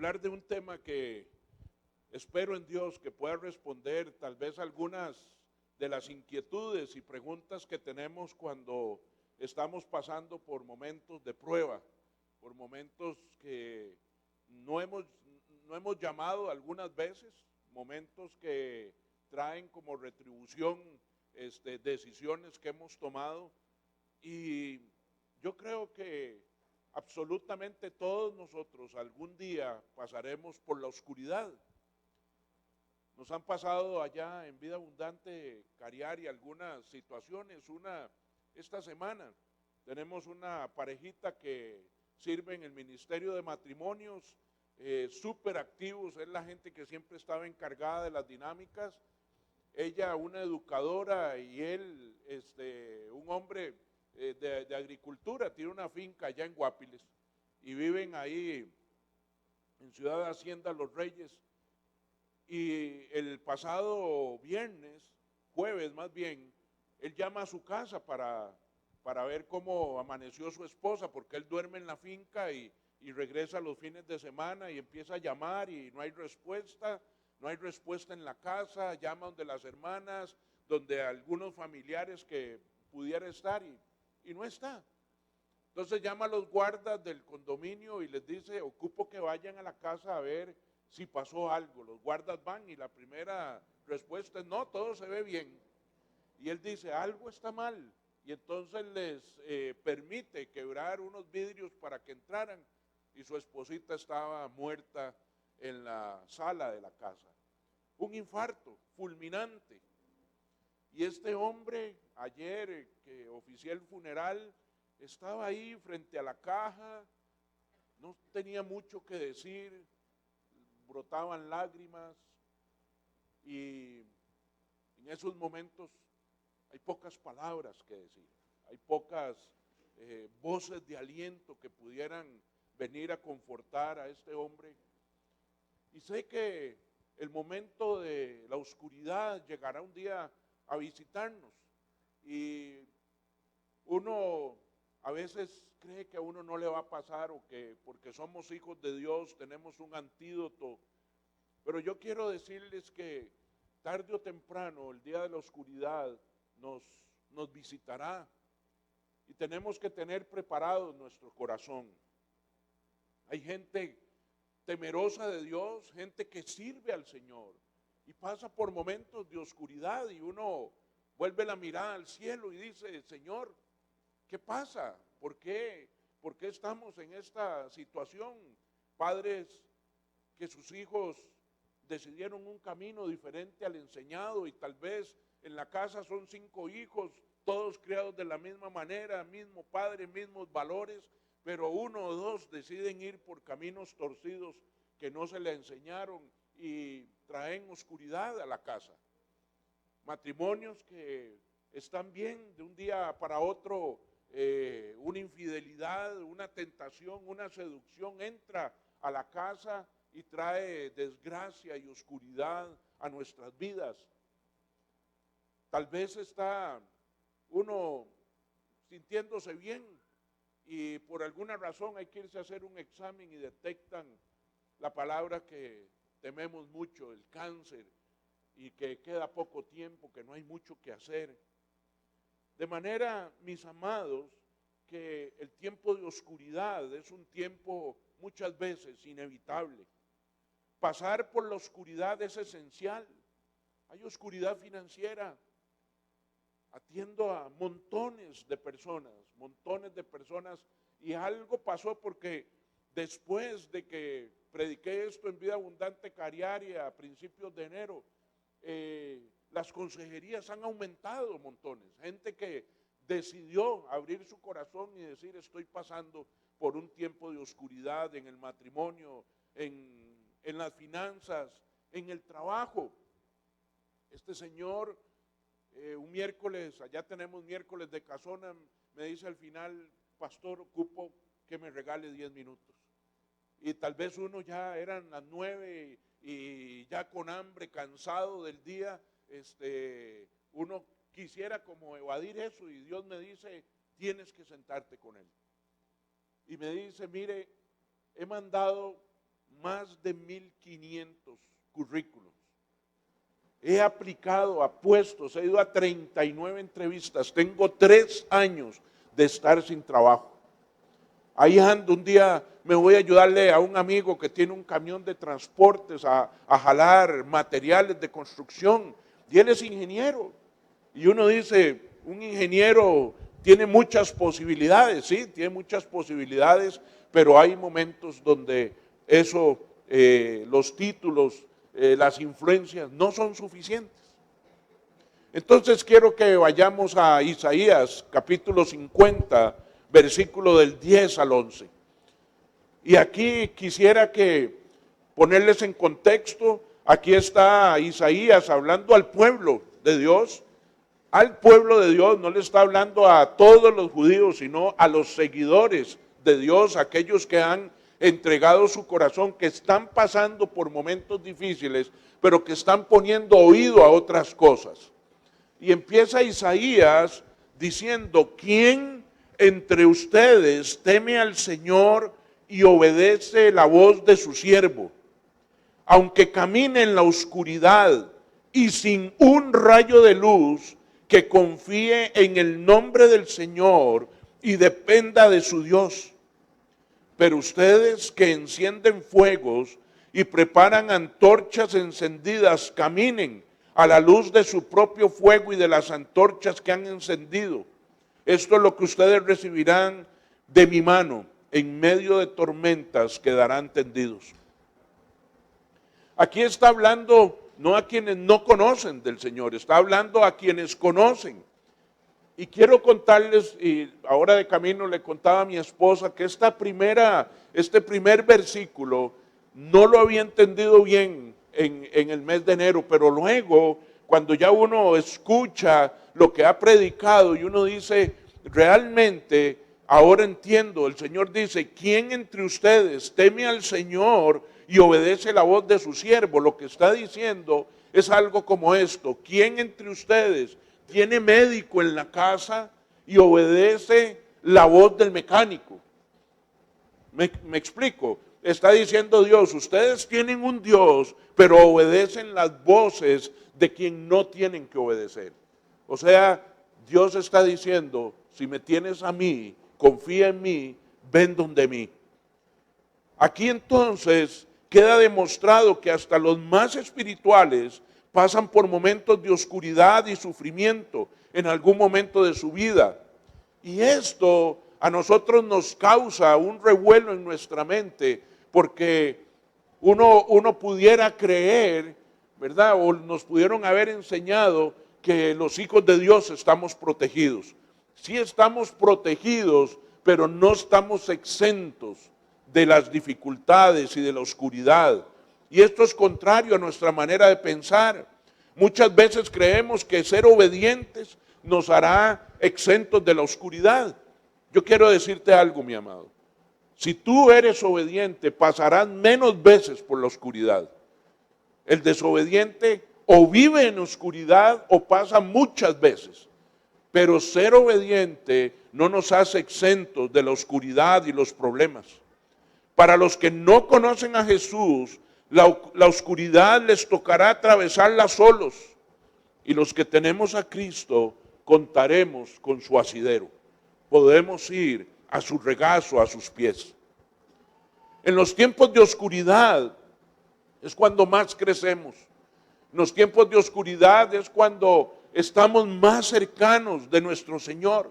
hablar de un tema que espero en Dios que pueda responder tal vez algunas de las inquietudes y preguntas que tenemos cuando estamos pasando por momentos de prueba, por momentos que no hemos, no hemos llamado algunas veces, momentos que traen como retribución decisiones que hemos tomado. Y yo creo que absolutamente todos nosotros algún día pasaremos por la oscuridad. Nos han pasado allá en Vida Abundante, Cariari, algunas situaciones. Esta semana tenemos una parejita que sirve en el Ministerio de Matrimonios, súper activos, es la gente que siempre estaba encargada de las dinámicas. Ella una educadora y él un hombre de agricultura, tiene una finca allá en Guapiles y viven ahí en Ciudad de Hacienda Los Reyes. Y el pasado jueves más bien, él llama a su casa para ver cómo amaneció su esposa, porque él duerme en la finca y regresa los fines de semana y empieza a llamar y no hay respuesta en la casa, llama donde las hermanas, donde algunos familiares que pudiera estar y no está. Entonces llama a los guardas del condominio y les dice, ocupo que vayan a la casa a ver si pasó algo. Los guardas van y la primera respuesta es, no, todo se ve bien. Y él dice, algo está mal. Y entonces les permite quebrar unos vidrios para que entraran y su esposita estaba muerta en la sala de la casa. Un infarto fulminante. Y este hombre, ayer que oficié el funeral, estaba ahí frente a la caja, no tenía mucho que decir, brotaban lágrimas y en esos momentos hay pocas palabras que decir, hay pocas voces de aliento que pudieran venir a confortar a este hombre. Y sé que el momento de la oscuridad llegará un día a visitarnos y uno a veces cree que a uno no le va a pasar o que porque somos hijos de Dios tenemos un antídoto, pero yo quiero decirles que tarde o temprano el día de la oscuridad nos visitará y tenemos que tener preparado nuestro corazón. Hay gente temerosa de Dios, gente que sirve al Señor y pasa por momentos de oscuridad y uno vuelve la mirada al cielo y dice, Señor, ¿qué pasa? ¿Por qué estamos en esta situación? Padres que sus hijos decidieron un camino diferente al enseñado y tal vez en la casa son 5 hijos, todos criados de la misma manera, mismo padre, mismos valores, pero 1 o 2 deciden ir por caminos torcidos que no se le enseñaron y traen oscuridad a la casa. Matrimonios que están bien, de un día para otro una infidelidad, una tentación, una seducción entra a la casa y trae desgracia y oscuridad a nuestras vidas. Tal vez está uno sintiéndose bien y por alguna razón hay que irse a hacer un examen y detectan la palabra que tememos mucho, el cáncer, y que queda poco tiempo, que no hay mucho que hacer. De manera, mis amados, que el tiempo de oscuridad es un tiempo muchas veces inevitable. Pasar por la oscuridad es esencial. Hay oscuridad financiera. Atiendo a montones de personas, y algo pasó porque después de que prediqué esto en Vida Abundante Cariari a principios de enero, las consejerías han aumentado montones, gente que decidió abrir su corazón y decir estoy pasando por un tiempo de oscuridad en el matrimonio, en las finanzas, en el trabajo. Este señor, un miércoles, allá tenemos miércoles de casona, me dice al final, pastor, ocupo que me regale 10 minutos. Y tal vez uno ya eran las 9 y ya con hambre, cansado del día, uno quisiera como evadir eso y Dios me dice, tienes que sentarte con él. Y me dice, mire, he mandado más de 1.500 currículos. He aplicado a puestos, he ido a 39 entrevistas. Tengo 3 años de estar sin trabajo. Ahí ando, un día me voy a ayudarle a un amigo que tiene un camión de transportes a jalar materiales de construcción. Y él es ingeniero. Y uno dice, un ingeniero tiene muchas posibilidades, sí, tiene muchas posibilidades, pero hay momentos donde eso, los títulos, las influencias no son suficientes. Entonces quiero que vayamos a Isaías capítulo 50, versículo del 10 al 11. Y aquí quisiera que ponerles en contexto, aquí está Isaías hablando al pueblo de Dios. Al pueblo de Dios, no le está hablando a todos los judíos, sino a los seguidores de Dios, aquellos que han entregado su corazón, que están pasando por momentos difíciles, pero que están poniendo oído a otras cosas. Y empieza Isaías diciendo, ¿quién entre ustedes teme al Señor y obedece la voz de su siervo? Aunque camine en la oscuridad y sin un rayo de luz, que confíe en el nombre del Señor y dependa de su Dios. Pero ustedes que encienden fuegos y preparan antorchas encendidas, caminen a la luz de su propio fuego y de las antorchas que han encendido. Esto es lo que ustedes recibirán de mi mano. En medio de tormentas quedarán tendidos. Aquí está hablando no a quienes no conocen del Señor, está hablando a quienes conocen. Y quiero contarles, y ahora de camino le contaba a mi esposa, que este primer versículo no lo había entendido bien en el mes de enero, pero luego, cuando ya uno escucha lo que ha predicado y uno dice, realmente, ahora entiendo, el Señor dice, ¿quién entre ustedes teme al Señor y obedece la voz de su siervo? Lo que está diciendo es algo como esto: ¿quién entre ustedes tiene médico en la casa y obedece la voz del mecánico? ¿Me explico? Está diciendo Dios, ustedes tienen un Dios, pero obedecen las voces de quien no tienen que obedecer. O sea, Dios está diciendo, si me tienes a mí, confía en mí, ven donde mí. Aquí entonces queda demostrado que hasta los más espirituales pasan por momentos de oscuridad y sufrimiento en algún momento de su vida. Y esto a nosotros nos causa un revuelo en nuestra mente, porque uno pudiera creer, ¿verdad? O nos pudieron haber enseñado que los hijos de Dios estamos protegidos. Sí estamos protegidos, pero no estamos exentos de las dificultades y de la oscuridad. Y esto es contrario a nuestra manera de pensar. Muchas veces creemos que ser obedientes nos hará exentos de la oscuridad. Yo quiero decirte algo, mi amado. Si tú eres obediente, pasarás menos veces por la oscuridad. El desobediente o vive en oscuridad o pasa muchas veces. Pero ser obediente no nos hace exentos de la oscuridad y los problemas. Para los que no conocen a Jesús, la oscuridad les tocará atravesarla solos. Y los que tenemos a Cristo, contaremos con su asidero. Podemos ir a su regazo, a sus pies. En los tiempos de oscuridad es cuando más crecemos. En los tiempos de oscuridad es cuando estamos más cercanos de nuestro Señor.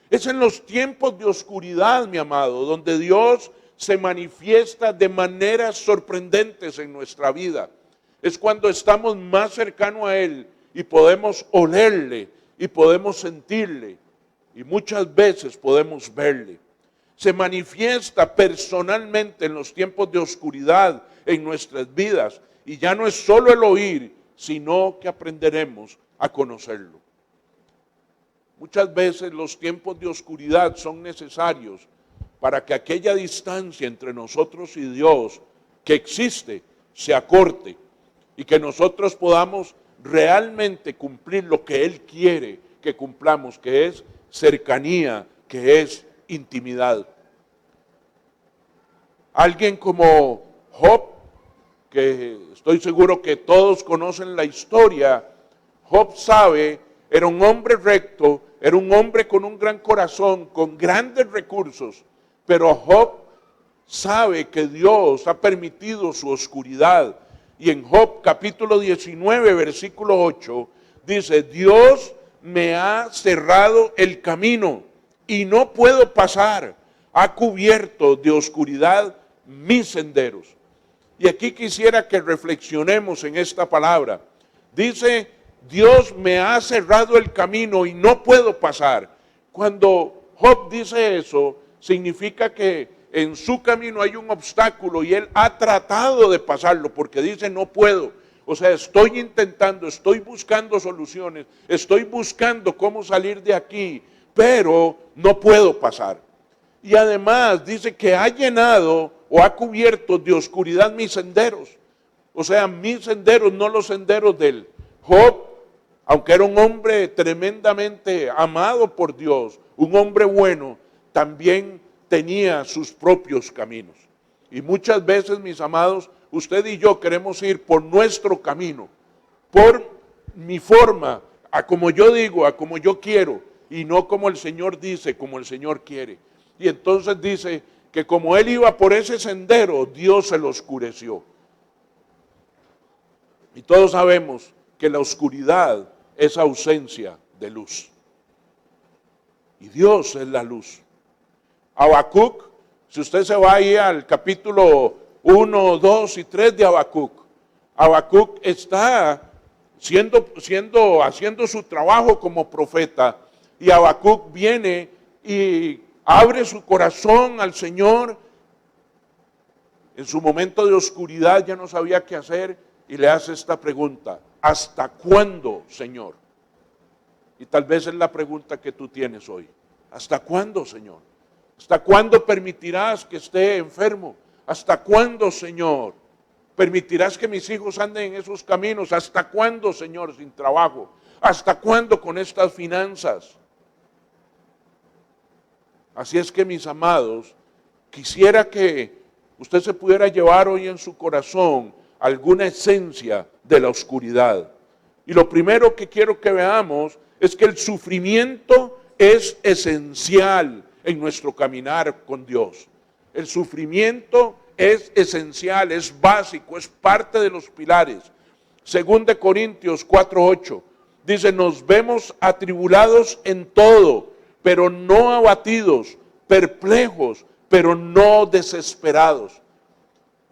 Es en los tiempos de oscuridad, mi amado, donde Dios se manifiesta de maneras sorprendentes en nuestra vida. Es cuando estamos más cercanos a Él y podemos olerle y podemos sentirle y muchas veces podemos verle. Se manifiesta personalmente en los tiempos de oscuridad en nuestras vidas, y ya no es solo el oír, sino que aprenderemos a conocerlo. Muchas veces los tiempos de oscuridad son necesarios para que aquella distancia entre nosotros y Dios que existe se acorte y que nosotros podamos realmente cumplir lo que Él quiere que cumplamos, que es cercanía, que es intimidad. Alguien como Job, que estoy seguro que todos conocen la historia, Job sabe, era un hombre recto, era un hombre con un gran corazón, con grandes recursos, pero Job sabe que Dios ha permitido su oscuridad. Y en Job capítulo 19, versículo 8, dice, Dios me ha cerrado el camino y no puedo pasar, ha cubierto de oscuridad mis senderos. Y aquí quisiera que reflexionemos en esta palabra. Dice, Dios me ha cerrado el camino y no puedo pasar. Cuando Job dice eso, significa que en su camino hay un obstáculo y él ha tratado de pasarlo porque dice no puedo. O sea, estoy intentando, estoy buscando soluciones, estoy buscando cómo salir de aquí, pero no puedo pasar. Y además dice que ha llenado o ha cubierto de oscuridad mis senderos. O sea, mis senderos, no los senderos del Job, aunque era un hombre tremendamente amado por Dios, un hombre bueno, también tenía sus propios caminos. Y muchas veces, mis amados, usted y yo queremos ir por nuestro camino, por mi forma, a como yo digo, a como yo quiero, y no como el Señor dice, como el Señor quiere. Y entonces dice que como él iba por ese sendero, Dios se lo oscureció. Y todos sabemos que la oscuridad es ausencia de luz. Y Dios es la luz. Habacuc, si usted se va ahí al capítulo 1, 2 y 3 de Habacuc, Habacuc está haciendo su trabajo como profeta, y Habacuc viene y abre su corazón al Señor. En su momento de oscuridad ya no sabía qué hacer y le hace esta pregunta: ¿hasta cuándo, Señor? Y tal vez es la pregunta que tú tienes hoy. ¿Hasta cuándo, Señor? ¿Hasta cuándo permitirás que esté enfermo? ¿Hasta cuándo, Señor, permitirás que mis hijos anden en esos caminos? ¿Hasta cuándo, Señor, sin trabajo? ¿Hasta cuándo con estas finanzas? Así es que, mis amados, quisiera que usted se pudiera llevar hoy en su corazón alguna esencia de la oscuridad. Y lo primero que quiero que veamos es que el sufrimiento es esencial en nuestro caminar con Dios. El sufrimiento es esencial, es básico, es parte de los pilares. 2 Corintios 4:8 dice, nos vemos atribulados en todo, pero no abatidos, perplejos, pero no desesperados.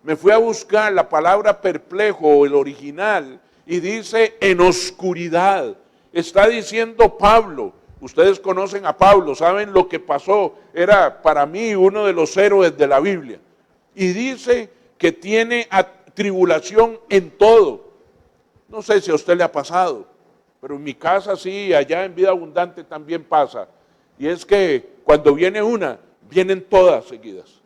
Me fui a buscar la palabra perplejo o el original y dice en oscuridad. Está diciendo Pablo. Ustedes conocen a Pablo, saben lo que pasó. Era para mí uno de los héroes de la Biblia. Y dice que tiene tribulación en todo. No sé si a usted le ha pasado, pero en mi casa sí, allá en Vida Abundante también pasa. Y es que cuando viene una, vienen todas seguidas.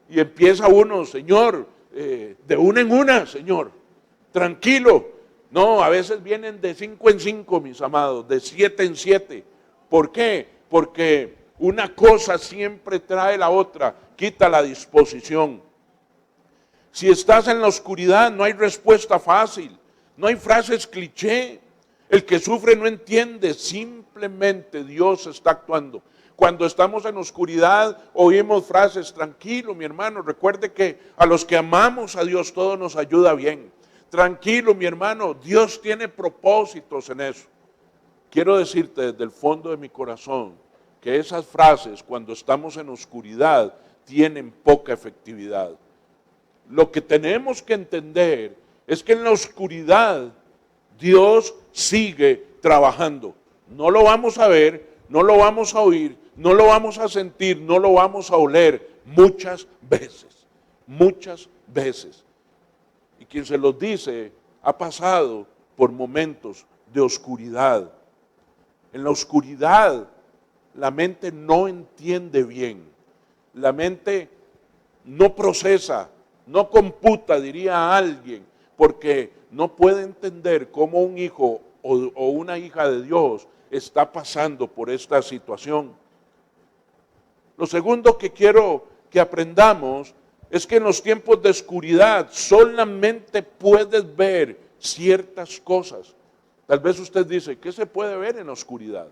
Y empieza uno, Señor, de una en una, Señor, tranquilo. No, a veces vienen de 5 en 5, mis amados, de 7 en 7. ¿Por qué? Porque una cosa siempre trae la otra, quita la disposición. Si estás en la oscuridad, no hay respuesta fácil, no hay frases cliché. El que sufre no entiende, simplemente Dios está actuando. Cuando estamos en oscuridad, oímos frases, tranquilo, mi hermano, recuerde que a los que amamos a Dios todo nos ayuda bien. Tranquilo, mi hermano, Dios tiene propósitos en eso. Quiero decirte desde el fondo de mi corazón que esas frases, cuando estamos en oscuridad, tienen poca efectividad. Lo que tenemos que entender es que en la oscuridad Dios sigue trabajando. No lo vamos a ver, no lo vamos a oír, no lo vamos a sentir, no lo vamos a oler muchas veces, muchas veces. Y quien se los dice ha pasado por momentos de oscuridad. En la oscuridad la mente no entiende bien, la mente no procesa, no computa, diría alguien, porque no puede entender cómo un hijo o una hija de Dios está pasando por esta situación. Lo segundo que quiero que aprendamos es que en los tiempos de oscuridad solamente puedes ver ciertas cosas. Tal vez usted dice, ¿qué se puede ver en la oscuridad?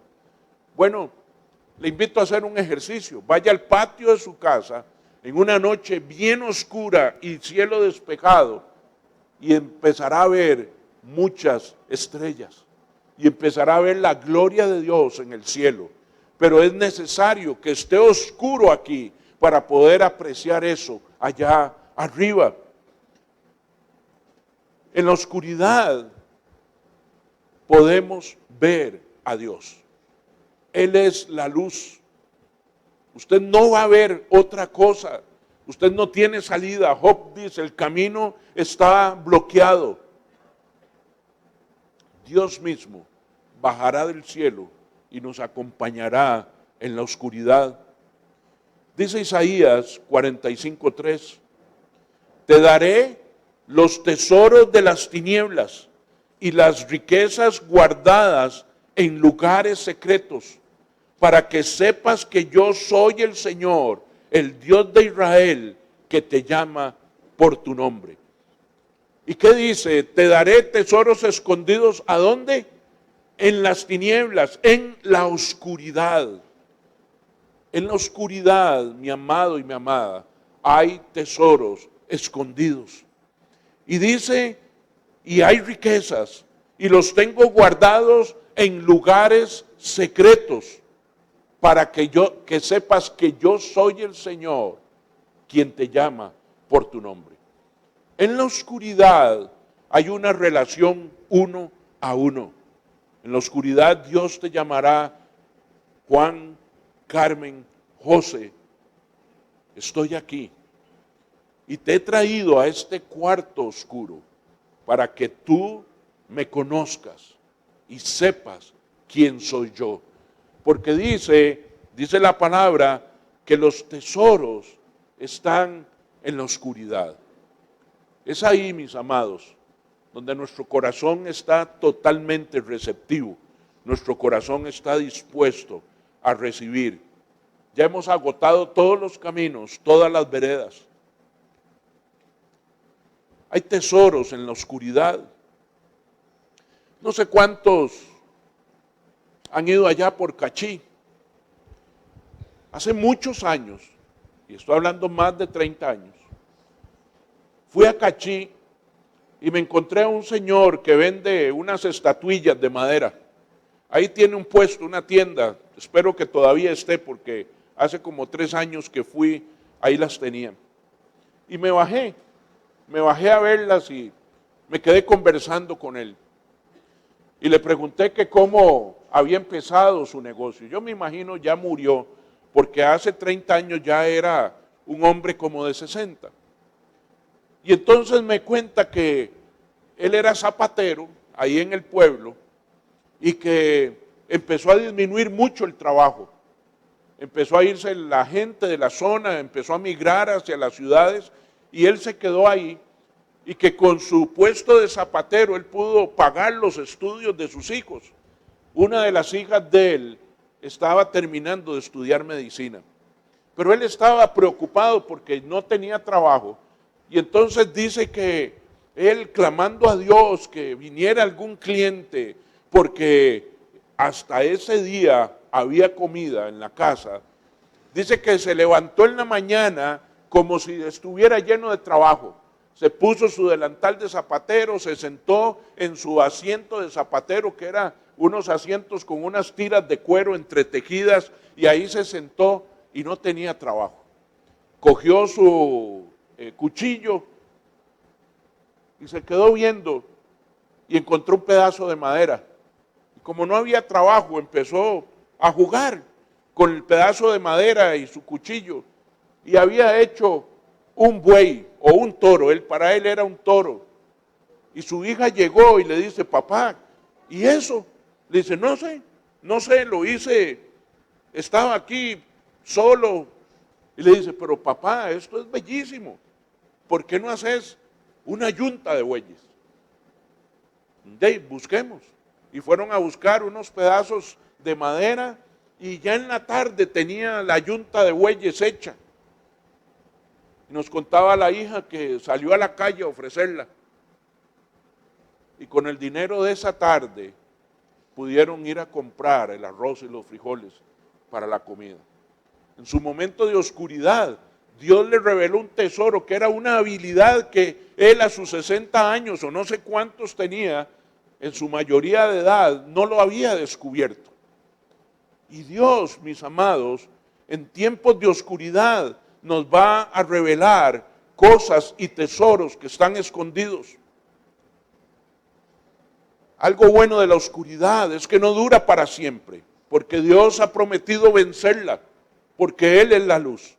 Bueno, le invito a hacer un ejercicio. Vaya al patio de su casa en una noche bien oscura y cielo despejado y empezará a ver muchas estrellas y empezará a ver la gloria de Dios en el cielo. Pero es necesario que esté oscuro aquí para poder apreciar eso allá arriba. En la oscuridad podemos ver a Dios. Él es la luz. Usted no va a ver otra cosa. Usted no tiene salida. Job dice, el camino está bloqueado. Dios mismo bajará del cielo y nos acompañará en la oscuridad. Dice Isaías 45:3, te daré los tesoros de las tinieblas y las riquezas guardadas en lugares secretos, para que sepas que yo soy el Señor, el Dios de Israel, que te llama por tu nombre. ¿Y qué dice? Te daré tesoros escondidos, ¿a dónde? En las tinieblas, en la oscuridad. En la oscuridad, mi amado y mi amada, hay tesoros escondidos. Y dice, y hay riquezas, y los tengo guardados en lugares secretos, para que sepas que yo soy el Señor, quien te llama por tu nombre. En la oscuridad hay una relación uno a uno. En la oscuridad Dios te llamará Juan, Carmen, José, estoy aquí y te he traído a este cuarto oscuro para que tú me conozcas y sepas quién soy yo. Porque dice la palabra que los tesoros están en la oscuridad. Es ahí, mis amados, donde nuestro corazón está totalmente receptivo. Nuestro corazón está dispuesto a recibir. Ya hemos agotado todos los caminos, todas las veredas. Hay tesoros en la oscuridad. No sé cuántos han ido allá por Cachí. Hace muchos años, y estoy hablando más de 30 años, fui a Cachí y me encontré a un señor que vende unas estatuillas de madera. Ahí tiene un puesto, una tienda, espero que todavía esté porque hace como 3 años que fui, ahí las tenían. Y me bajé a verlas y me quedé conversando con él. Y le pregunté que cómo había empezado su negocio. Yo me imagino ya murió, porque hace 30 años ya era un hombre como de 60. Y entonces me cuenta que él era zapatero ahí en el pueblo y que empezó a disminuir mucho el trabajo. Empezó a irse la gente de la zona, empezó a migrar hacia las ciudades y él se quedó ahí y que con su puesto de zapatero él pudo pagar los estudios de sus hijos. Una de las hijas de él estaba terminando de estudiar medicina, pero él estaba preocupado porque no tenía trabajo y entonces dice que él clamando a Dios que viniera algún cliente porque hasta ese día había comida en la casa. Dice que se levantó en la mañana como si estuviera lleno de trabajo. Se puso su delantal de zapatero, se sentó en su asiento de zapatero, que era unos asientos con unas tiras de cuero entretejidas, y ahí se sentó y no tenía trabajo. Cogió su cuchillo y se quedó viendo y encontró un pedazo de madera. Y como no había trabajo, empezó a jugar con el pedazo de madera y su cuchillo. Y había hecho un buey o un toro, para él era un toro. Y su hija llegó y le dice, papá, ¿y eso? Le dice, no sé, lo hice, estaba aquí solo. Y le dice, pero papá, esto es bellísimo, ¿por qué no haces una yunta de bueyes? Busquemos. Y fueron a buscar unos pedazos de madera y ya en la tarde tenía la yunta de bueyes hecha. Y nos contaba la hija que salió a la calle a ofrecerla. Y con el dinero de esa tarde pudieron ir a comprar el arroz y los frijoles para la comida. En su momento de oscuridad, Dios le reveló un tesoro que era una habilidad que él a sus 60 años o no sé cuántos tenía, en su mayoría de edad, no lo había descubierto. Y Dios, mis amados, en tiempos de oscuridad nos va a revelar cosas y tesoros que están escondidos. Algo bueno de la oscuridad es que no dura para siempre, porque Dios ha prometido vencerla, porque Él es la luz.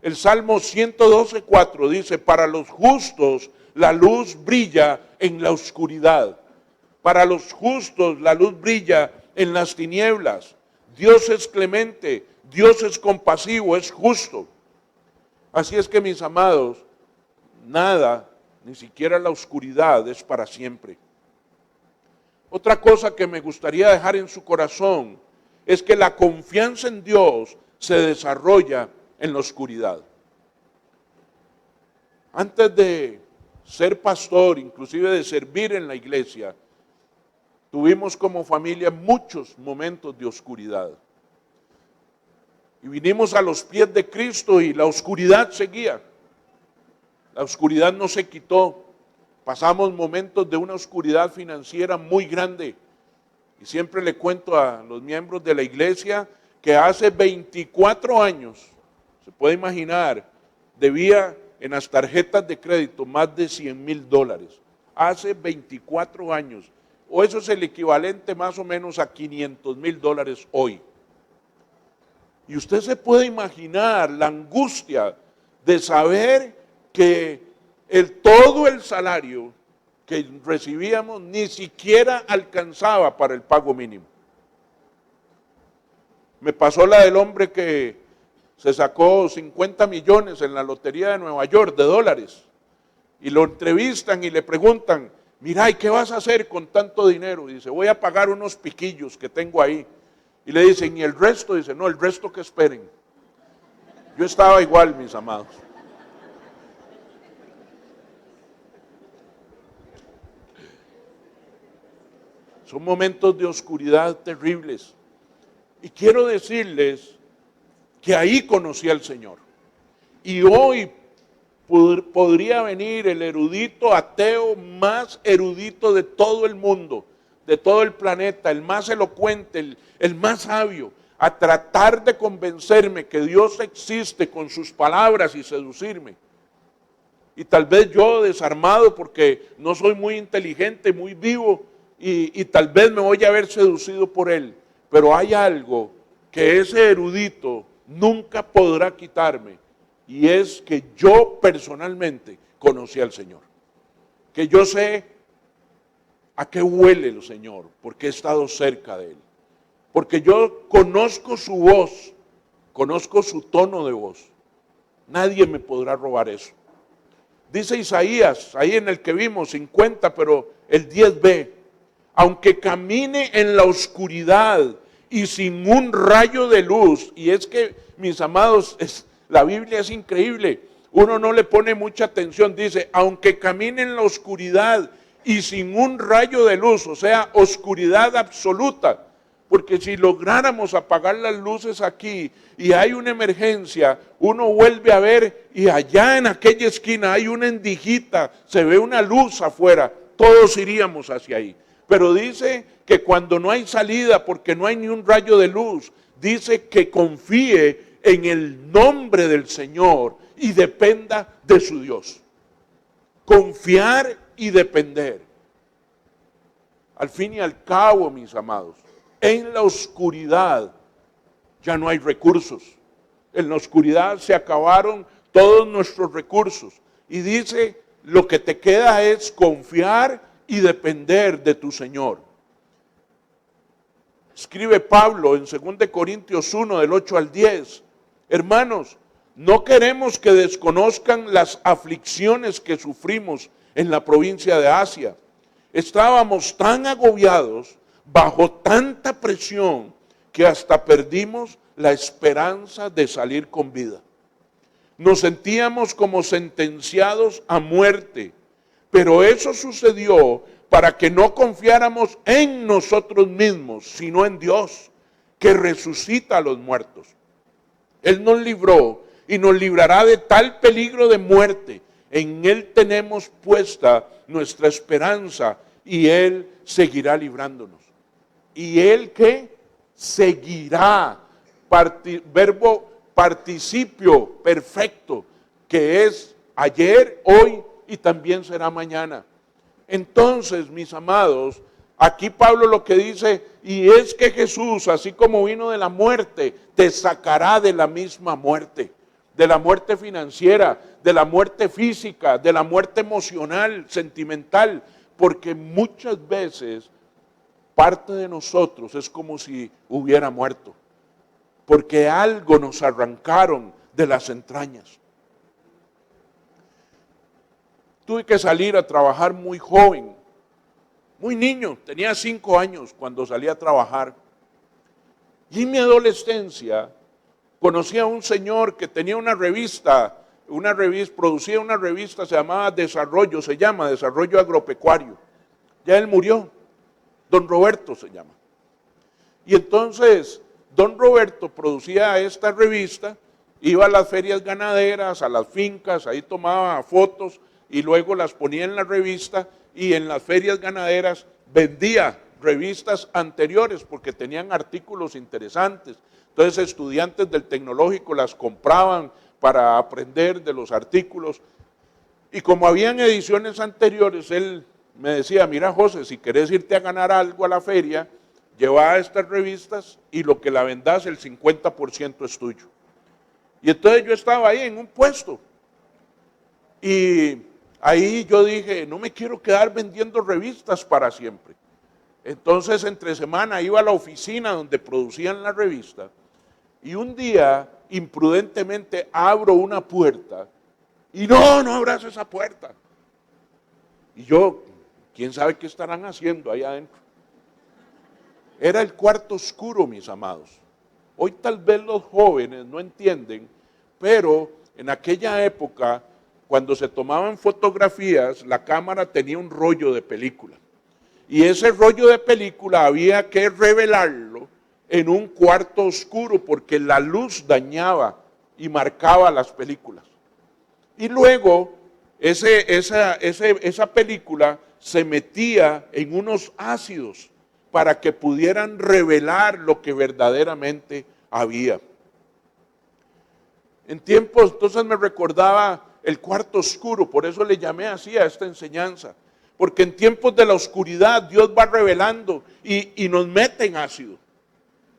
El Salmo 112:4 dice, para los justos la luz brilla en la oscuridad. Para los justos la luz brilla en las tinieblas. Dios es clemente, Dios es compasivo, es justo. Así es que, mis amados, nada, ni siquiera la oscuridad es para siempre. Otra cosa que me gustaría dejar en su corazón es que la confianza en Dios se desarrolla en la oscuridad. Antes de ser pastor, inclusive de servir en la iglesia, tuvimos como familia muchos momentos de oscuridad. Y vinimos a los pies de Cristo y la oscuridad seguía. La oscuridad no se quitó. Pasamos momentos de una oscuridad financiera muy grande. Y siempre le cuento a los miembros de la iglesia que hace 24 años, se puede imaginar, debía en las tarjetas de crédito más de $100,000. Hace 24 años. O eso es el equivalente más o menos a $500,000 hoy. Y usted se puede imaginar la angustia de saber que todo el salario que recibíamos ni siquiera alcanzaba para el pago mínimo. Me pasó la del hombre que se sacó 50 millones en la lotería de Nueva York de dólares. Y lo entrevistan y le preguntan, mira, ¿y qué vas a hacer con tanto dinero? Y dice, voy a pagar unos piquillos que tengo ahí. Y le dicen, ¿y el resto? Dice, no, el resto que esperen. Yo estaba igual, mis amados. Son momentos de oscuridad terribles. Y quiero decirles que ahí conocí al Señor. Y hoy podría venir el erudito ateo más erudito de todo el mundo, de todo el planeta, el más elocuente, el más sabio, a tratar de convencerme que Dios existe con sus palabras y seducirme. Y tal vez yo desarmado porque no soy muy inteligente, muy vivo, y tal vez me voy a ver seducido por él. Pero hay algo que ese erudito nunca podrá quitarme, y es que yo personalmente conocí al Señor. Que yo sé a qué huele el Señor, porque he estado cerca de Él. Porque yo conozco su voz, conozco su tono de voz. Nadie me podrá robar eso. Dice Isaías, ahí en el que vimos 50, pero el 10b, aunque camine en la oscuridad y sin un rayo de luz, y es que, mis amados, la Biblia es increíble, uno no le pone mucha atención, dice, aunque camine en la oscuridad y sin un rayo de luz, o sea, oscuridad absoluta, porque si lográramos apagar las luces aquí y hay una emergencia, uno vuelve a ver y allá en aquella esquina hay una endijita, se ve una luz afuera, todos iríamos hacia ahí. Pero dice que cuando no hay salida, porque no hay ni un rayo de luz, dice que confíe en el nombre del Señor y dependa de su Dios. Confiar y depender. Al fin y al cabo, mis amados, en la oscuridad ya no hay recursos. En la oscuridad se acabaron todos nuestros recursos. Y dice, lo que te queda es confiar y depender de tu Señor. Escribe Pablo en 2 Corintios 1, del 8 al 10. Hermanos, no queremos que desconozcan las aflicciones que sufrimos en la provincia de Asia. Estábamos tan agobiados, bajo tanta presión, que hasta perdimos la esperanza de salir con vida. nos sentíamos como sentenciados a muerte, pero eso sucedió para que no confiáramos en nosotros mismos, sino en Dios, que resucita a los muertos. Él nos libró y nos librará de tal peligro de muerte. En Él tenemos puesta nuestra esperanza y Él seguirá librándonos. ¿Y Él qué? Seguirá. Verbo participio perfecto, que es ayer, hoy y también será mañana. Entonces, mis amados, aquí Pablo lo que dice, y es que Jesús, así como vino de la muerte, te sacará de la misma muerte, de la muerte financiera, de la muerte física, de la muerte emocional, sentimental, porque muchas veces parte de nosotros es como si hubiera muerto, porque algo nos arrancaron de las entrañas. Tuve que salir a trabajar muy joven, muy niño, tenía 5 años cuando salí a trabajar. Y en mi adolescencia conocí a un señor que tenía una revista, producía una revista, se llama Desarrollo Agropecuario. Ya él murió, don Roberto se llama. Y entonces, don Roberto producía esta revista, iba a las ferias ganaderas, a las fincas, ahí tomaba fotos y luego las ponía en la revista, y en las ferias ganaderas vendía revistas anteriores porque tenían artículos interesantes. Entonces estudiantes del tecnológico las compraban para aprender de los artículos. Y como habían ediciones anteriores, él me decía, mira José, si querés irte a ganar algo a la feria, lleva estas revistas y lo que la vendas, el 50% es tuyo. Y entonces yo estaba ahí en un puesto y ahí yo dije, no me quiero quedar vendiendo revistas para siempre. Entonces, entre semana iba a la oficina donde producían la revista y un día, imprudentemente, abro una puerta y no abras esa puerta. Y yo, ¿quién sabe qué estarán haciendo ahí adentro? Era el cuarto oscuro, mis amados. Hoy tal vez los jóvenes no entienden, pero en aquella época, cuando se tomaban fotografías, la cámara tenía un rollo de película. Y ese rollo de película había que revelarlo en un cuarto oscuro porque la luz dañaba y marcaba las películas. Y luego esa película se metía en unos ácidos para que pudieran revelar lo que verdaderamente había. En tiempos, entonces me recordaba el cuarto oscuro, por eso le llamé así a esta enseñanza, porque en tiempos de la oscuridad Dios va revelando y nos mete en ácido,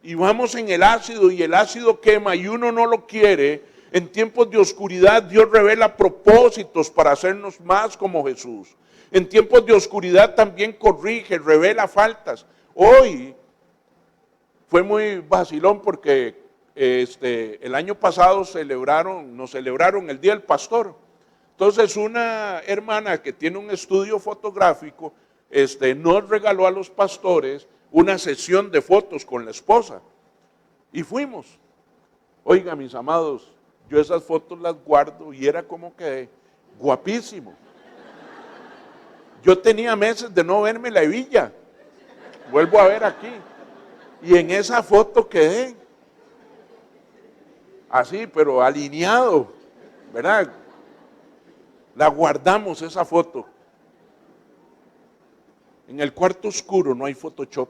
y vamos en el ácido y el ácido quema y uno no lo quiere. En tiempos de oscuridad Dios revela propósitos para hacernos más como Jesús. En tiempos de oscuridad también corrige, revela faltas. Hoy fue muy vacilón porque el año pasado nos celebraron el Día del Pastor. Entonces una hermana que tiene un estudio fotográfico nos regaló a los pastores una sesión de fotos con la esposa. Y fuimos. Oiga, mis amados, yo esas fotos las guardo y era como que guapísimo. Yo tenía meses de no verme la hebilla. Vuelvo a ver aquí. Y en esa foto quedé así, pero alineado, ¿verdad? La guardamos esa foto. En el cuarto oscuro no hay Photoshop.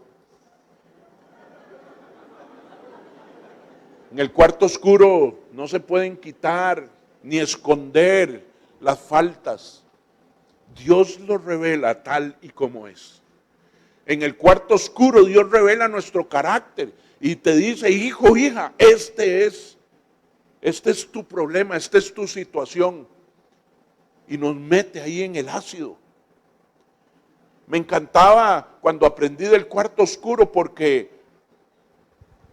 En el cuarto oscuro no se pueden quitar ni esconder las faltas. Dios lo revela tal y como es. En el cuarto oscuro Dios revela nuestro carácter y te dice, hijo, hija, este es tu problema, esta es tu situación. Y nos mete ahí en el ácido. Me encantaba cuando aprendí del cuarto oscuro porque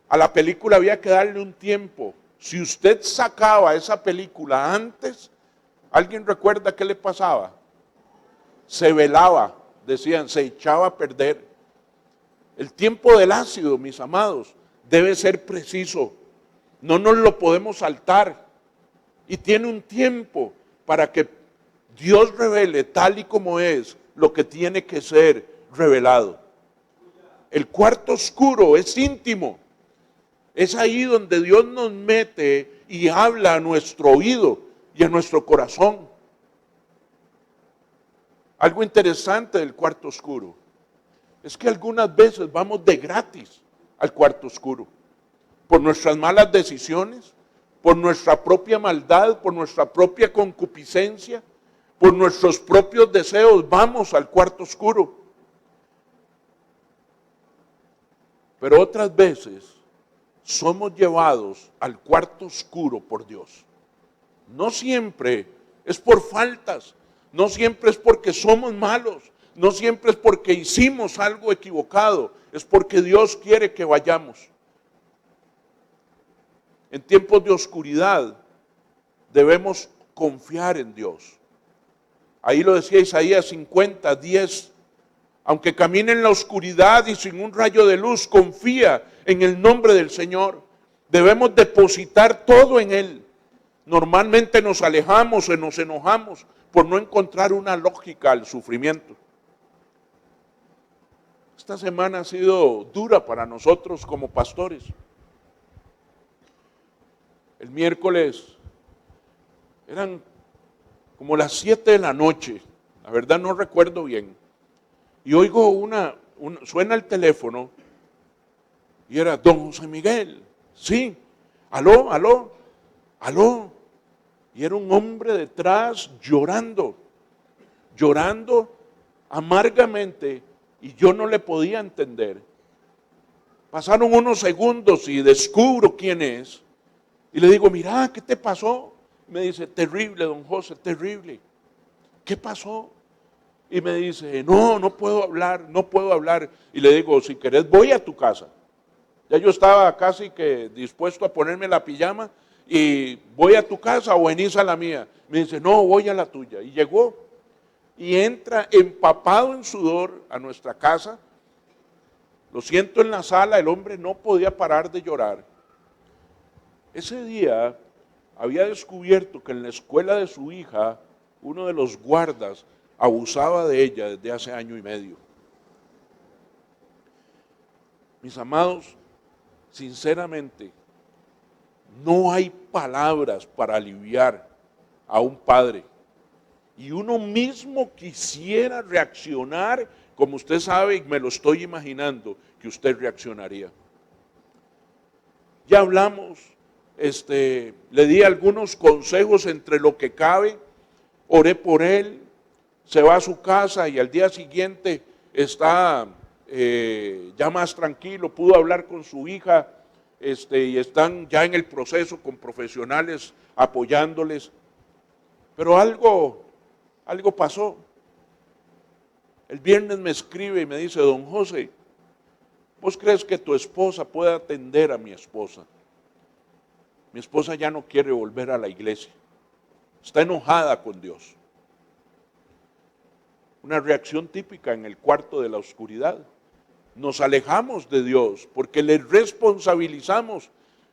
a la película había que darle un tiempo. Si usted sacaba esa película antes, ¿alguien recuerda qué le pasaba? Se velaba, decían, se echaba a perder. El tiempo del ácido, mis amados, debe ser preciso. No nos lo podemos saltar. y tiene un tiempo para que Dios revele tal y como es lo que tiene que ser revelado. El cuarto oscuro es íntimo. Es ahí donde Dios nos mete y habla a nuestro oído y a nuestro corazón. Algo interesante del cuarto oscuro es que algunas veces vamos de gratis al cuarto oscuro por nuestras malas decisiones, por nuestra propia maldad, por nuestra propia concupiscencia, por nuestros propios deseos, vamos al cuarto oscuro. Pero otras veces somos llevados al cuarto oscuro por Dios. No siempre es por faltas, no siempre es porque somos malos, no siempre es porque hicimos algo equivocado, es porque Dios quiere que vayamos. En tiempos de oscuridad debemos confiar en Dios. Ahí lo decía Isaías 50:10. Aunque camine en la oscuridad y sin un rayo de luz, confía en el nombre del Señor. Debemos depositar todo en Él. Normalmente nos alejamos o nos enojamos por no encontrar una lógica al sufrimiento. Esta semana ha sido dura para nosotros como pastores. El miércoles eran como las 7 de la noche, la verdad no recuerdo bien, y oigo suena el teléfono y era don José Miguel. Sí, aló, y era un hombre detrás llorando amargamente, y yo no le podía entender. Pasaron unos segundos y descubro quién es, y le digo, mira, ¿qué te pasó? Me dice, terrible, don José, terrible. ¿Qué pasó? Y me dice, no puedo hablar. Y le digo, si querés voy a tu casa. Ya yo estaba casi que dispuesto a ponerme la pijama y voy a tu casa o venís a la mía. Me dice, no, voy a la tuya. Y llegó y entra empapado en sudor a nuestra casa. Lo siento en la sala, el hombre no podía parar de llorar. Ese día había descubierto que en la escuela de su hija, uno de los guardas abusaba de ella desde hace 1 año y medio. Mis amados, sinceramente, no hay palabras para aliviar a un padre. Y uno mismo quisiera reaccionar, como usted sabe, y me lo estoy imaginando, que usted reaccionaría. Ya hablamos, le di algunos consejos entre lo que cabe, oré por él, se va a su casa y al día siguiente está ya más tranquilo, pudo hablar con su hija, y están ya en el proceso con profesionales apoyándoles. Pero algo pasó. El viernes me escribe y me dice, don José, ¿vos crees que tu esposa puede atender a mi esposa? Mi esposa ya no quiere volver a la iglesia, está enojada con Dios. Una reacción típica en el cuarto de la oscuridad. Nos alejamos de Dios porque le responsabilizamos,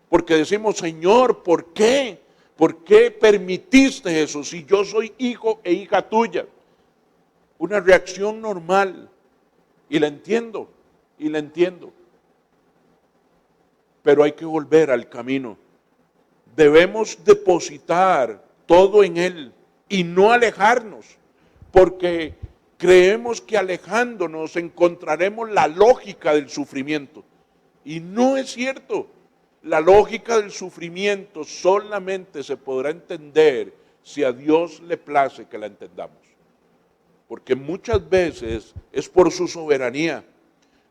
porque decimos, Señor, ¿por qué? ¿Por qué permitiste eso si yo soy hijo e hija tuya? Una reacción normal, y la entiendo, pero hay que volver al camino. Debemos depositar todo en Él y no alejarnos, porque creemos que alejándonos encontraremos la lógica del sufrimiento. Y no es cierto. La lógica del sufrimiento solamente se podrá entender si a Dios le place que la entendamos. Porque muchas veces es por su soberanía.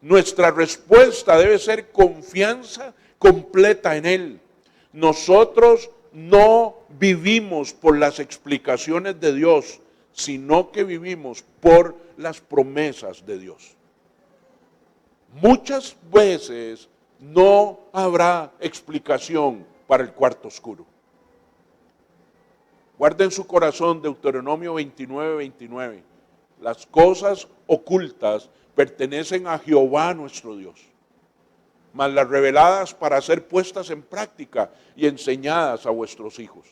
Nuestra respuesta debe ser confianza completa en Él. Nosotros no vivimos por las explicaciones de Dios, sino que vivimos por las promesas de Dios. Muchas veces no habrá explicación para el cuarto oscuro. Guarden su corazón Deuteronomio 29:29. Las cosas ocultas pertenecen a Jehová nuestro Dios, mas las reveladas para ser puestas en práctica y enseñadas a vuestros hijos.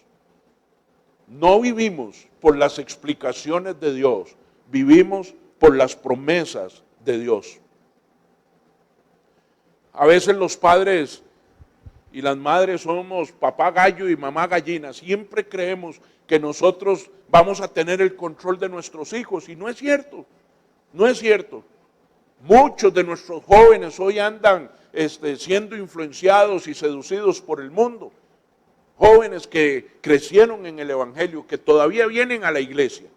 No vivimos por las explicaciones de Dios, vivimos por las promesas de Dios. A veces los padres y las madres somos papá gallo y mamá gallina. Siempre creemos que nosotros vamos a tener el control de nuestros hijos y no es cierto, no es cierto. Muchos de nuestros jóvenes hoy andan siendo influenciados y seducidos por el mundo. Jóvenes que crecieron en el Evangelio, que todavía vienen a la iglesia.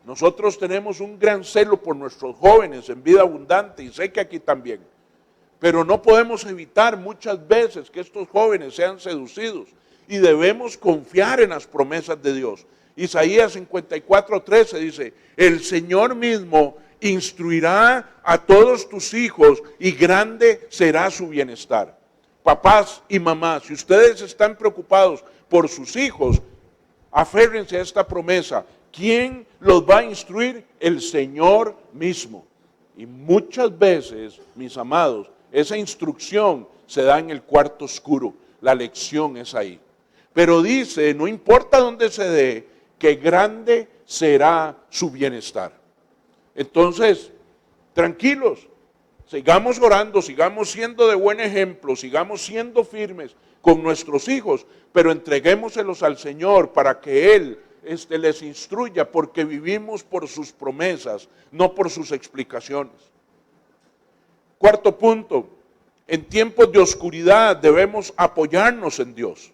Nosotros tenemos un gran celo por nuestros jóvenes en Vida Abundante y sé que aquí también. Pero no podemos evitar muchas veces que estos jóvenes sean seducidos y debemos confiar en las promesas de Dios. Isaías 54:13 dice, el Señor mismo instruirá a todos tus hijos y grande será su bienestar. Papás y mamás, si ustedes están preocupados por sus hijos, aférrense a esta promesa. ¿Quién los va a instruir? El Señor mismo. Y muchas veces, mis amados, esa instrucción se da en el cuarto oscuro. La lección es ahí. Pero dice, no importa dónde se dé, que grande será su bienestar. Entonces, tranquilos, sigamos orando, sigamos siendo de buen ejemplo, sigamos siendo firmes con nuestros hijos, pero entreguémoselos al Señor para que Él les instruya, porque vivimos por sus promesas, no por sus explicaciones. Cuarto punto, en tiempos de oscuridad debemos apoyarnos en Dios.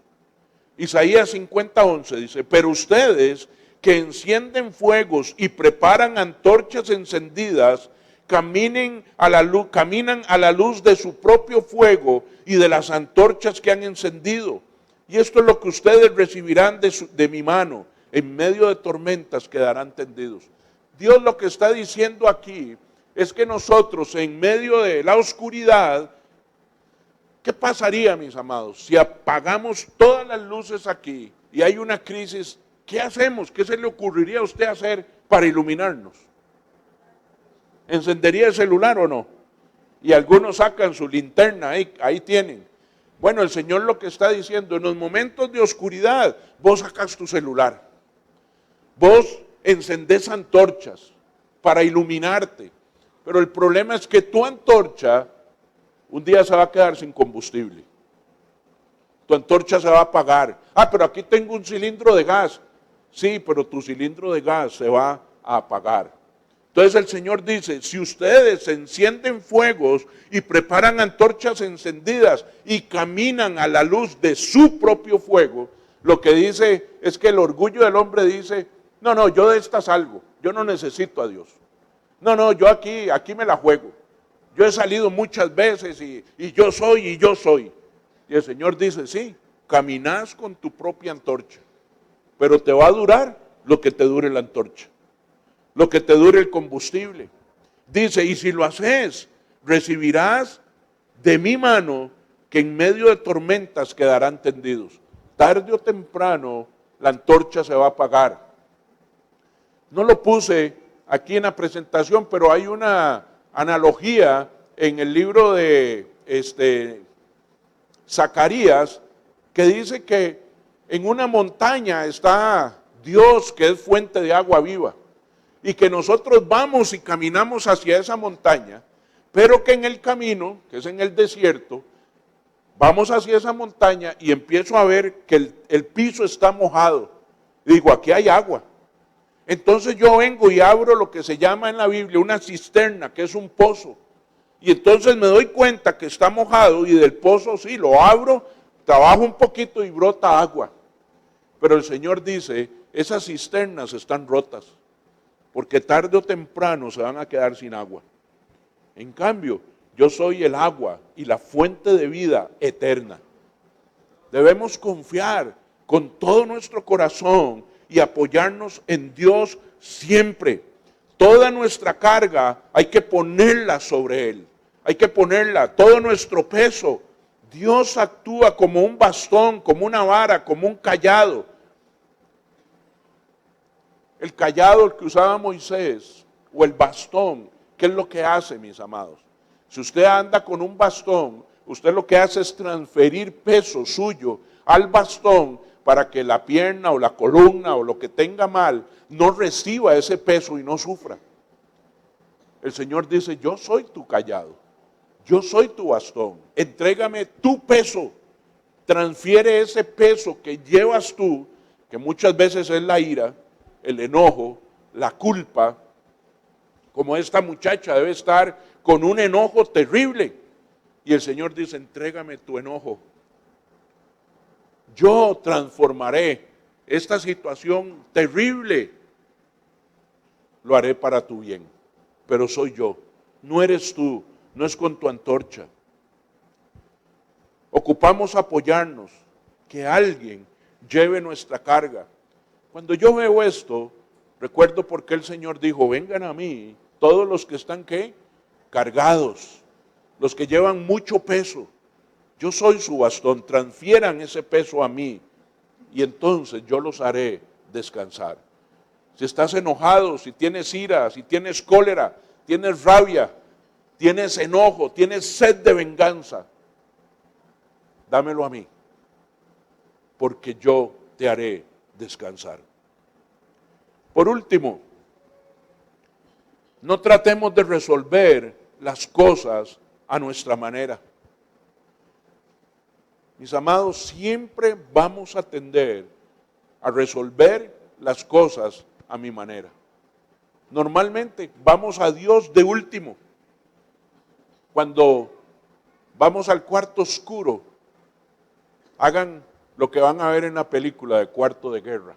Isaías 50:11 dice, pero ustedes que encienden fuegos y preparan antorchas encendidas, caminan a la luz de su propio fuego y de las antorchas que han encendido. Y esto es lo que ustedes recibirán de mi mano, en medio de tormentas quedarán tendidos. Dios lo que está diciendo aquí es que nosotros en medio de la oscuridad, ¿qué pasaría, mis amados, si apagamos todas las luces aquí y hay una crisis? ¿Qué hacemos? ¿Qué se le ocurriría a usted hacer para iluminarnos? ¿Encendería el celular o no? Y algunos sacan su linterna, ahí tienen. Bueno, el Señor lo que está diciendo, en los momentos de oscuridad, vos sacas tu celular. Vos encendés antorchas para iluminarte. Pero el problema es que tu antorcha un día se va a quedar sin combustible. Tu antorcha se va a apagar. Ah, pero aquí tengo un cilindro de gas. Sí, pero tu cilindro de gas se va a apagar. Entonces el Señor dice, si ustedes encienden fuegos y preparan antorchas encendidas y caminan a la luz de su propio fuego, lo que dice es que el orgullo del hombre dice, no, yo de esta salgo, yo no necesito a Dios. No, yo aquí me la juego. Yo he salido muchas veces y yo soy. Y el Señor dice, sí, caminás con tu propia antorcha, pero te va a durar lo que te dure la antorcha, lo que te dure el combustible. Dice, y si lo haces, recibirás de mi mano que en medio de tormentas quedarán tendidos. Tarde o temprano la antorcha se va a apagar. No lo puse aquí en la presentación, pero hay una analogía en el libro de Zacarías que dice que en una montaña está Dios, que es fuente de agua viva, y que nosotros vamos y caminamos hacia esa montaña, pero que en el camino, que es en el desierto, vamos hacia esa montaña y empiezo a ver que el piso está mojado. Y digo, aquí hay agua. Entonces yo vengo y abro lo que se llama en la Biblia una cisterna, que es un pozo. Y entonces me doy cuenta que está mojado y del pozo sí, lo abro, trabajo un poquito y brota agua. Pero el Señor dice, esas cisternas están rotas, porque tarde o temprano se van a quedar sin agua. En cambio, yo soy el agua y la fuente de vida eterna. Debemos confiar con todo nuestro corazón y apoyarnos en Dios siempre. Toda nuestra carga hay que ponerla sobre Él. Hay que ponerla, todo nuestro peso. Dios actúa como un bastón, como una vara, como un cayado. El cayado que usaba Moisés, o el bastón, ¿qué es lo que hace, mis amados? Si usted anda con un bastón, usted lo que hace es transferir peso suyo al bastón para que la pierna o la columna o lo que tenga mal no reciba ese peso y no sufra. El Señor dice, yo soy tu cayado, yo soy tu bastón, entrégame tu peso, transfiere ese peso que llevas tú, que muchas veces es la ira, el enojo, la culpa, como esta muchacha debe estar con un enojo terrible. Y el Señor dice, entrégame tu enojo. Yo transformaré esta situación terrible, lo haré para tu bien, pero soy yo, no eres tú, no es con tu antorcha. Ocupamos apoyarnos, que alguien lleve nuestra carga. Cuando yo veo esto, recuerdo por qué el Señor dijo, vengan a mí, todos los que están, ¿qué? Cargados, los que llevan mucho peso. Yo soy su bastón, transfieran ese peso a mí y entonces yo los haré descansar. Si estás enojado, si tienes ira, si tienes cólera, tienes rabia, tienes enojo, tienes sed de venganza, dámelo a mí, porque yo te haré descansar. Por último, no tratemos de resolver las cosas a nuestra manera. Mis amados, siempre vamos a tender a resolver las cosas a mi manera. Normalmente vamos a Dios de último. Cuando vamos al cuarto oscuro, hagan lo que van a ver en la película de Cuarto de Guerra.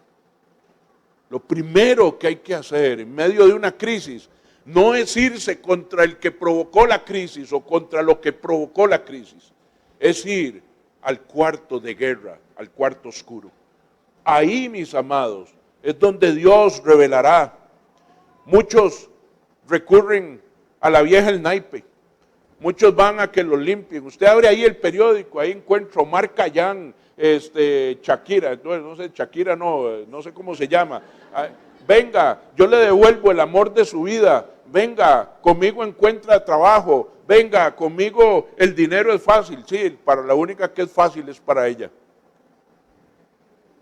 Lo primero que hay que hacer en medio de una crisis no es irse contra el que provocó la crisis o contra lo que provocó la crisis, es ir al cuarto de guerra, al cuarto oscuro. Ahí, mis amados, es donde Dios revelará. Muchos recurren a la vieja el naipe, muchos van a que los limpien. Usted abre ahí el periódico, ahí encuentra Omar Khayyam, Shakira, no sé, Shakira no sé cómo se llama. Venga, yo le devuelvo el amor de su vida. Venga, conmigo encuentra trabajo. Venga, conmigo el dinero es fácil. Sí, para la única que es fácil es para ella.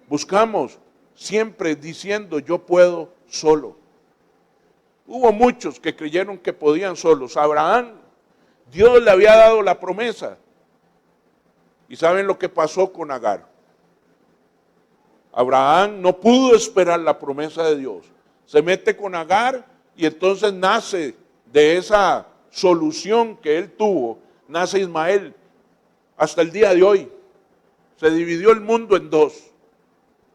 Buscamos siempre diciendo yo puedo solo. Hubo muchos que creyeron que podían solos. Abraham, Dios le había dado la promesa. ¿Y saben lo que pasó con Agar? Abraham no pudo esperar la promesa de Dios. Se mete con Agar y entonces nace de esa solución que él tuvo, nace Ismael. Hasta el día de hoy se dividió el mundo en dos.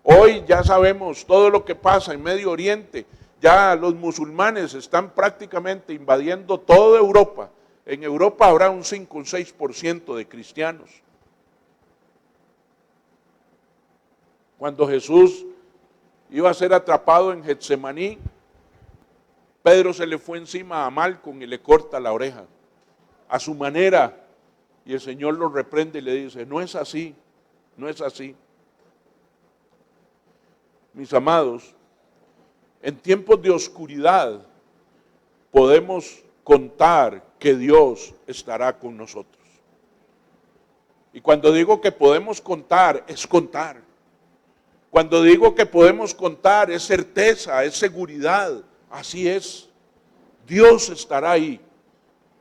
Hoy ya sabemos todo lo que pasa en Medio Oriente. Ya los musulmanes están prácticamente invadiendo toda Europa. En Europa habrá un 5 o un 6% de cristianos. Cuando Jesús iba a ser atrapado en Getsemaní, Pedro se le fue encima a Malcom y le corta la oreja, a su manera, y el Señor lo reprende y le dice, no es así, no es así. Mis amados, en tiempos de oscuridad podemos contar que Dios estará con nosotros. Y cuando digo que podemos contar, es contar. Cuando digo que podemos contar, es certeza, es seguridad. Así es. Dios estará ahí.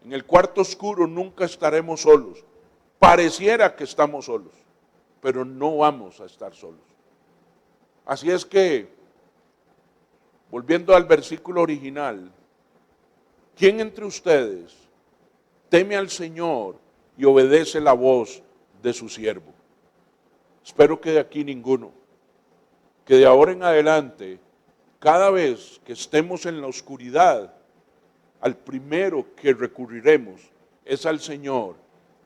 En el cuarto oscuro nunca estaremos solos. Pareciera que estamos solos, pero no vamos a estar solos. Así es que, volviendo al versículo original, ¿quién entre ustedes teme al Señor y obedece la voz de su siervo? Espero que de aquí ninguno. Que de ahora en adelante, cada vez que estemos en la oscuridad, al primero que recurriremos es al Señor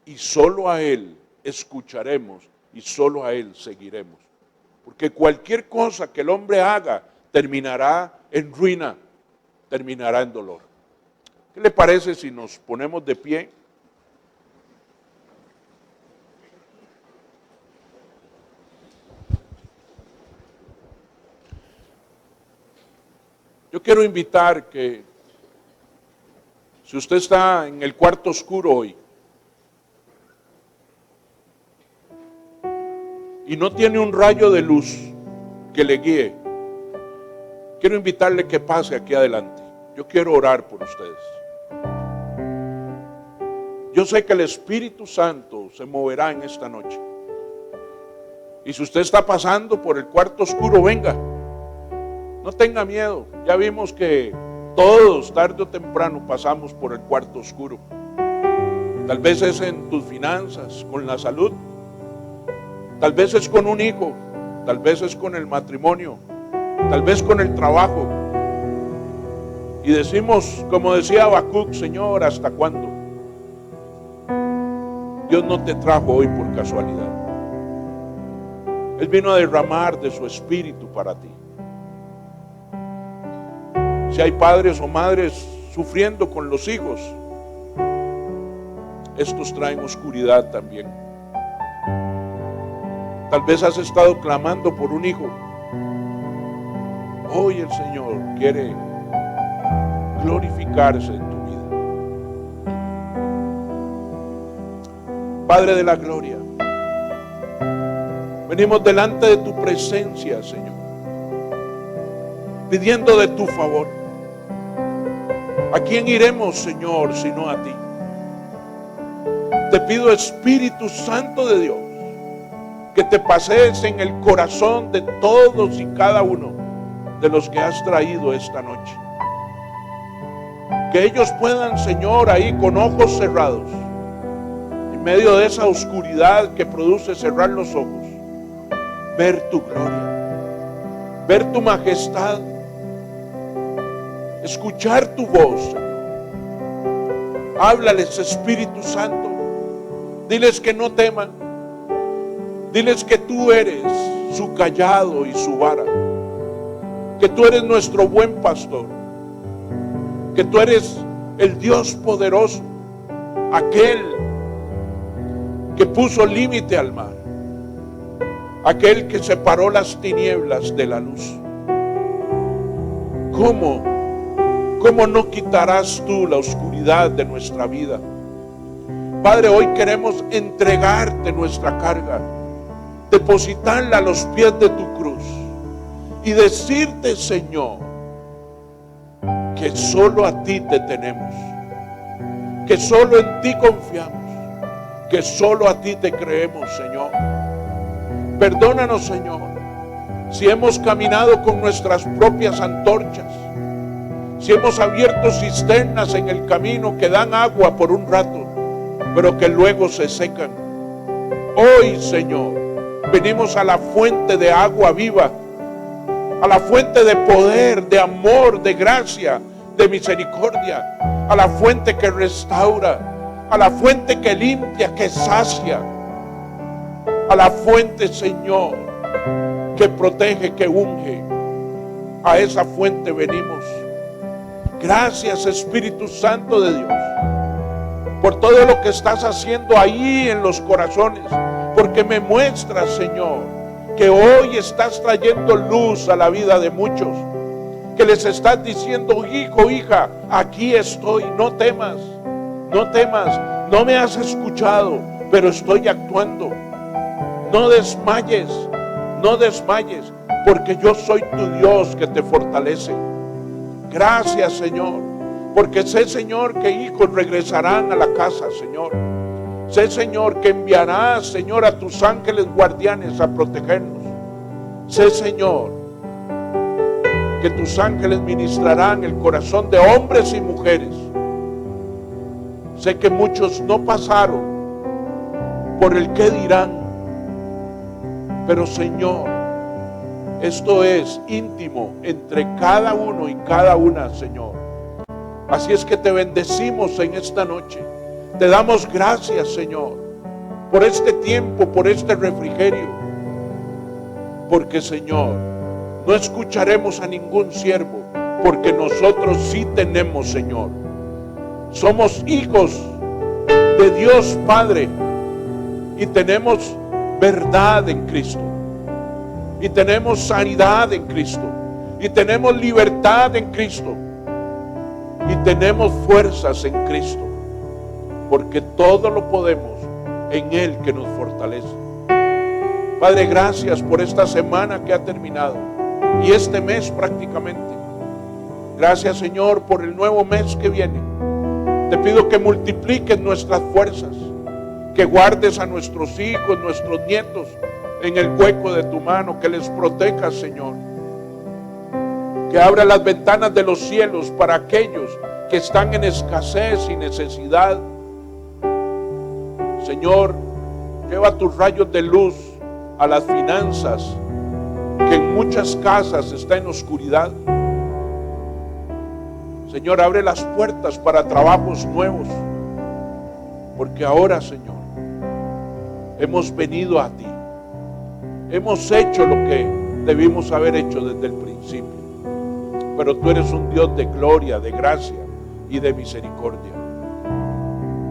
y solo a Él escucharemos y solo a Él seguiremos. Porque cualquier cosa que el hombre haga terminará en ruina, terminará en dolor. ¿Qué le parece si nos ponemos de pie? Yo quiero invitar que si usted está en el cuarto oscuro hoy, y no tiene un rayo de luz que le guíe, quiero invitarle que pase aquí adelante. Yo quiero orar por ustedes. Yo sé que el Espíritu Santo se moverá en esta noche. Y si usted está pasando por el cuarto oscuro, venga. No tenga miedo. Ya vimos que todos, tarde o temprano, pasamos por el cuarto oscuro. Tal vez es en tus finanzas, con la salud. Tal vez es con un hijo. Tal vez es con el matrimonio. Tal vez con el trabajo. Y decimos, como decía Habacuc, Señor, ¿hasta cuándo? Dios no te trajo hoy por casualidad. Él vino a derramar de su espíritu para ti. Si hay padres o madres sufriendo con los hijos, estos traen oscuridad también. Tal vez has estado clamando por un hijo. Hoy el Señor quiere glorificarse en tu vida. Padre de la gloria, venimos delante de tu presencia, Señor, pidiendo de tu favor. ¿A quién iremos, Señor, sino a ti? Te pido, Espíritu Santo de Dios, que te pasees en el corazón de todos y cada uno de los que has traído esta noche. Que ellos puedan, Señor, ahí con ojos cerrados, en medio de esa oscuridad que produce cerrar los ojos, ver tu gloria, ver tu majestad, escuchar tu voz, Señor. Háblales, Espíritu Santo. Diles que no teman. Diles que tú eres su cayado y su vara. Que tú eres nuestro buen pastor. Que tú eres el Dios poderoso, aquel que puso límite al mar, aquel que separó las tinieblas de la luz. ¿Cómo no quitarás tú la oscuridad de nuestra vida? Padre, hoy queremos entregarte nuestra carga, depositarla a los pies de tu cruz y decirte, Señor, que solo a ti te tenemos, que solo en ti confiamos, que solo a ti te creemos, Señor. Perdónanos, Señor, si hemos caminado con nuestras propias antorchas, si hemos abierto cisternas en el camino que dan agua por un rato, pero que luego se secan. Hoy, Señor, venimos a la fuente de agua viva, a la fuente de poder, de amor, de gracia, de misericordia, a la fuente que restaura, a la fuente que limpia, que sacia, a la fuente, Señor, que protege, que unge. A esa fuente venimos. Gracias, Espíritu Santo de Dios, por todo lo que estás haciendo ahí en los corazones, porque me muestras, Señor, que hoy estás trayendo luz a la vida de muchos, que les estás diciendo, hijo, hija, aquí estoy, no temas, no temas, no me has escuchado, pero estoy actuando. No desmayes, no desmayes, porque yo soy tu Dios que te fortalece. Gracias, Señor, porque sé, Señor, que hijos regresarán a la casa, Señor. Sé, Señor, que enviarás, Señor, a tus ángeles guardianes a protegernos. Sé, Señor, que tus ángeles ministrarán el corazón de hombres y mujeres. Sé que muchos no pasaron por el qué dirán, pero, Señor, esto es íntimo entre cada uno y cada una, Señor. Así es que te bendecimos en esta noche. Te damos gracias, Señor, por este tiempo, por este refrigerio. Porque, Señor, no escucharemos a ningún siervo, porque nosotros sí tenemos, Señor. Somos hijos de Dios Padre y tenemos verdad en Cristo. Y tenemos sanidad en Cristo. Y tenemos libertad en Cristo. Y tenemos fuerzas en Cristo. Porque todo lo podemos en Él que nos fortalece. Padre, gracias por esta semana que ha terminado y este mes prácticamente. Gracias, Señor, por el nuevo mes que viene. Te pido que multipliques nuestras fuerzas, que guardes a nuestros hijos, nuestros nietos en el hueco de tu mano, que les protejas, Señor. Que abra las ventanas de los cielos para aquellos que están en escasez y necesidad. Señor, lleva tus rayos de luz a las finanzas, que en muchas casas está en oscuridad. Señor, abre las puertas para trabajos nuevos, porque ahora, Señor, hemos venido a ti. Hemos hecho lo que debimos haber hecho desde el principio, pero tú eres un Dios de gloria, de gracia y de misericordia.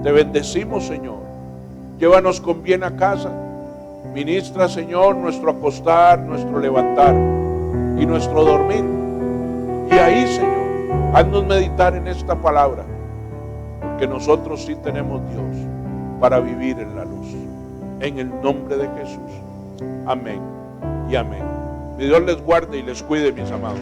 Te bendecimos, Señor. Llévanos con bien a casa. Ministra, Señor, nuestro acostar, nuestro levantar y nuestro dormir. Y ahí, Señor, haznos meditar en esta palabra, porque nosotros sí tenemos Dios para vivir en la luz. En el nombre de Jesús. Amén y amén. Que Dios les guarde y les cuide, mis amados.